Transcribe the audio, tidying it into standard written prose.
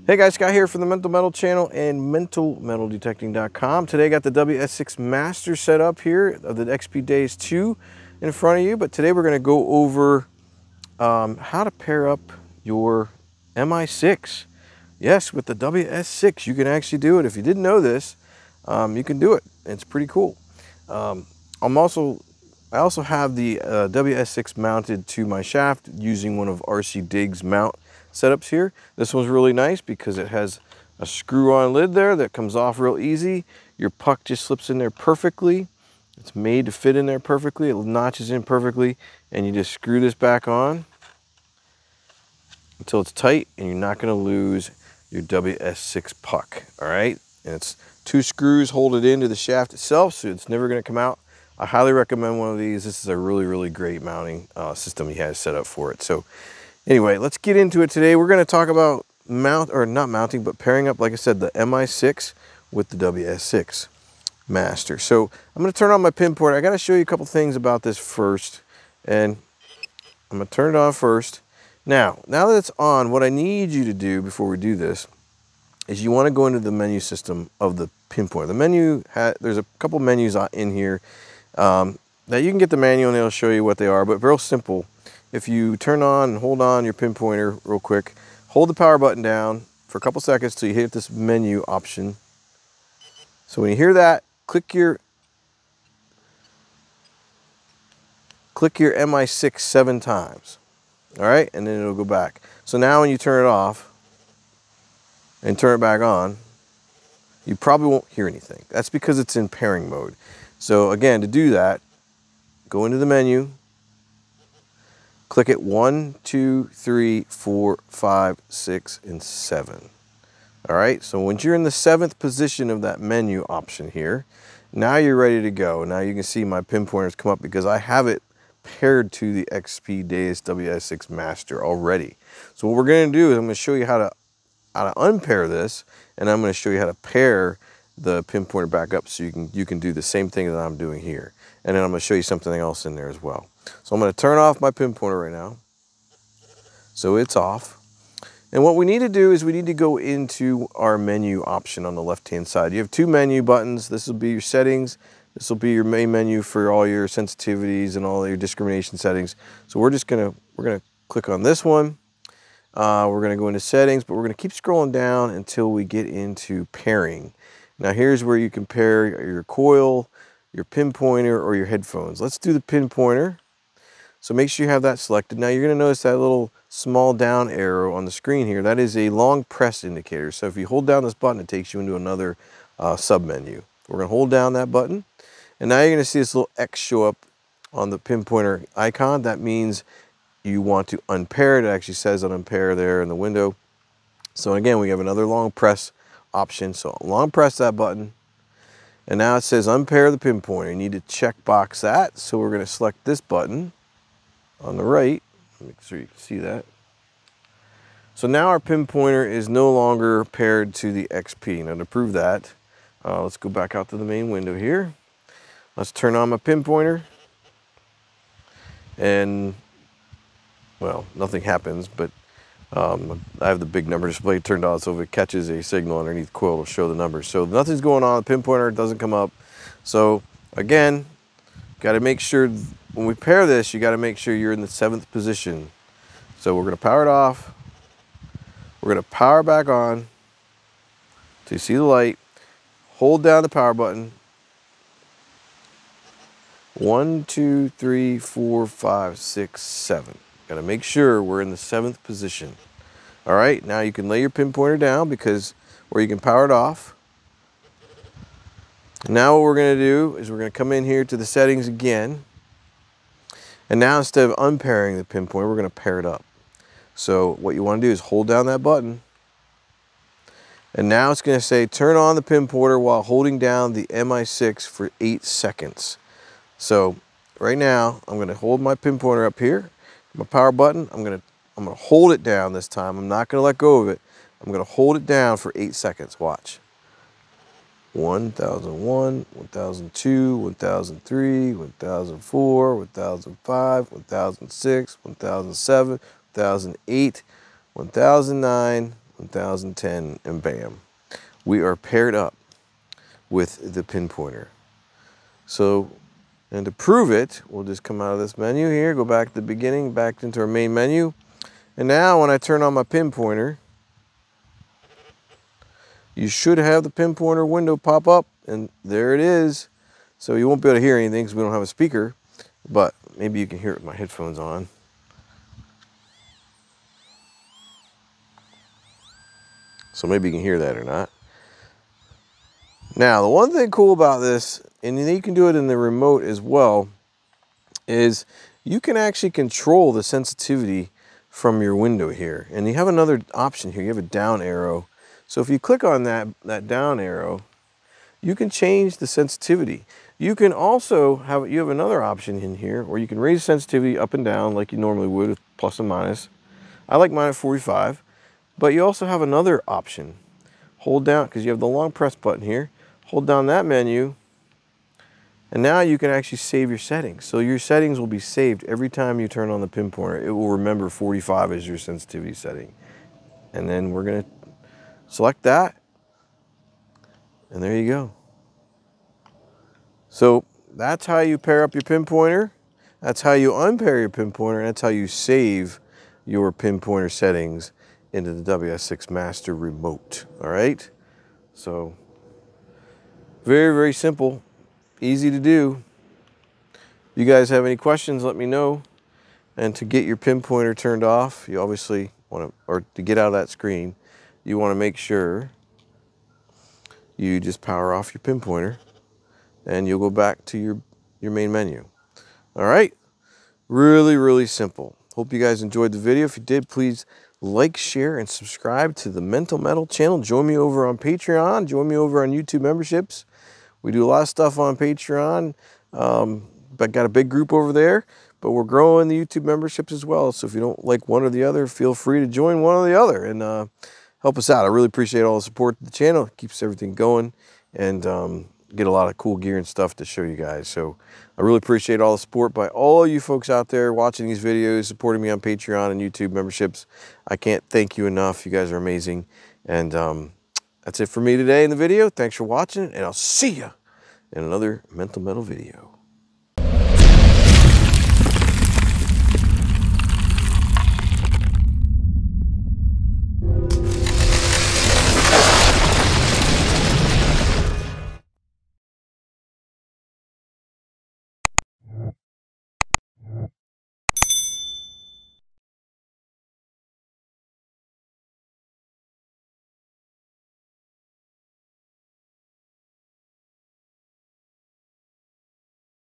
Hey guys, Scott here from the Mental Metal channel and mentalmetaldetecting.com. Today I got the WS6 Master set up here of the XP Deus 2 in front of you, but today we're going to go over how to pair up your MI-6. Yes, with the WS6 you can actually do it. If you didn't know this, you can do it. It's pretty cool. I also have the WS6 mounted to my shaft using one of RC Dig's mount setups here. This one's really nice because it has a screw-on lid there that comes off real easy. Your puck just slips in there perfectly. It's made to fit in there perfectly. It notches in perfectly, and you just screw this back on until it's tight, and you're not going to lose your WS6 puck. All right, and it's 2 screws hold it into the shaft itself, so it's never going to come out. I highly recommend one of these. This is a really great mounting system he has set up for it. So anyway, let's get into it today. We're going to talk about pairing up, like I said, the MI-6 with the WS6 Master. So I'm going to turn on my Pinpointer. I got to show you a couple things about this first, and I'm going to turn it on first. Now that it's on, what I need you to do before we do this is you want to go into the menu system of the Pinpointer. The menu, there's a couple menus in here that you can get the manual and it'll show you what they are, but real simple. If you turn on and hold on your Pinpointer real quick, hold the power button down for a couple seconds till you hit this menu option. So when you hear that, click your MI-6 7 times. All right, and then it'll go back. So now when you turn it off and turn it back on, you probably won't hear anything. That's because it's in pairing mode. So again, to do that, go into the menu, click it 1, 2, 3, 4, 5, 6, and 7. All right, so once you're in the 7th position of that menu option here, now you're ready to go. Now you can see my Pinpointers come up because I have it paired to the XP Deus WS6 Master already. So what we're going to do is I'm going to show you how to unpair this, and I'm going to show you how to pair the Pinpointer back up so you can do the same thing that I'm doing here. And then I'm going to show you something else in there as well. So I'm going to turn off my Pinpointer right now. So it's off. And what we need to do is we need to go into our menu option on the left-hand side. You have 2 menu buttons. This will be your settings. This will be your main menu for all your sensitivities and all your discrimination settings. So we're gonna click on this one. We're gonna go into settings, but we're gonna keep scrolling down until we get into pairing. Now here's where you can pair your coil, your Pinpointer, or your headphones. Let's do the Pinpointer. So make sure you have that selected. Now you're going to notice that little small down arrow on the screen here. That is a long press indicator. So if you hold down this button, it takes you into another sub-menu. We're going to hold down that button. And now you're going to see this little X show up on the Pinpointer icon. That means you want to unpair it. It actually says unpair there in the window. So again, we have another long press option. So long press that button. And now it says unpair the Pinpointer. You need to check box that. So we're going to select this button on the right. Make sure you can see that. So now our Pinpointer is no longer paired to the XP. Now to prove that, let's go back out to the main window here. Let's turn on my Pinpointer. And, well, nothing happens, but I have the big number display turned on, so if it catches a signal underneath the coil, it'll show the numbers. So nothing's going on. The Pinpointer doesn't come up. So again, got to make sure when we pair this, you got to make sure you're in the 7th position. So we're going to power it off. We're going to power back on. So you see the light. Hold down the power button. 1, 2, 3, 4, 5, 6, 7. Got to make sure we're in the 7th position. All right, now you can lay your Pinpointer down or you can power it off. Now what we're going to do is we're going to come in here to the settings again. And now instead of unpairing the Pinpointer, we're going to pair it up. So what you want to do is hold down that button. And now it's going to say turn on the Pinpointer while holding down the MI-6 for 8 seconds. So right now I'm going to hold my Pinpointer up here. My power button, I'm going to hold it down this time. I'm not going to let go of it. I'm going to hold it down for 8 seconds. Watch. 1001, 1002, 1003, 1004, 1005, 1006, 1007, 1008, 1009, 1010, and bam. We are paired up with the Pinpointer. So, and to prove it, we'll just come out of this menu here, go back to the beginning, back into our main menu. And now when I turn on my Pinpointer, you should have the Pinpointer window pop up, and there it is. So you won't be able to hear anything because we don't have a speaker, but maybe you can hear it with my headphones on. So maybe you can hear that or not. Now, the one thing cool about this, and you can do it in the remote as well, is you can actually control the sensitivity from your window here. And you have another option here. You have a down arrow. So if you click on that down arrow, you can change the sensitivity. You can also have another option in here where you can raise sensitivity up and down like you normally would with plus and minus. I like mine at 45, but you also have another option. Hold down, because you have the long press button here. Hold down that menu, and now you can actually save your settings. So your settings will be saved every time you turn on the Pinpointer. It will remember 45 as your sensitivity setting. And then we're gonna select that, and there you go. So that's how you pair up your Pinpointer. That's how you unpair your Pinpointer, and that's how you save your Pinpointer settings into the WS6 Master remote, all right? So very, very simple, easy to do. If you guys have any questions, let me know. And to get your Pinpointer turned off, you obviously want to, or to get out of that screen, you want to make sure you just power off your Pinpointer and you'll go back to your main menu. All right, really, really simple. Hope you guys enjoyed the video. If you did, please like, share, and subscribe to the Mental Metal channel. Join me over on Patreon. Join me over on YouTube memberships. We do a lot of stuff on Patreon. But got a big group over there, but we're growing the YouTube memberships as well. So if you don't like one or the other, feel free to join one or the other and help us out. I really appreciate all the support to the channel. It keeps everything going, and get a lot of cool gear and stuff to show you guys. So I really appreciate all the support by all you folks out there watching these videos, supporting me on Patreon and YouTube memberships. I can't thank you enough. You guys are amazing. And that's it for me today in the video. Thanks for watching, and I'll see you in another Mental Metal video.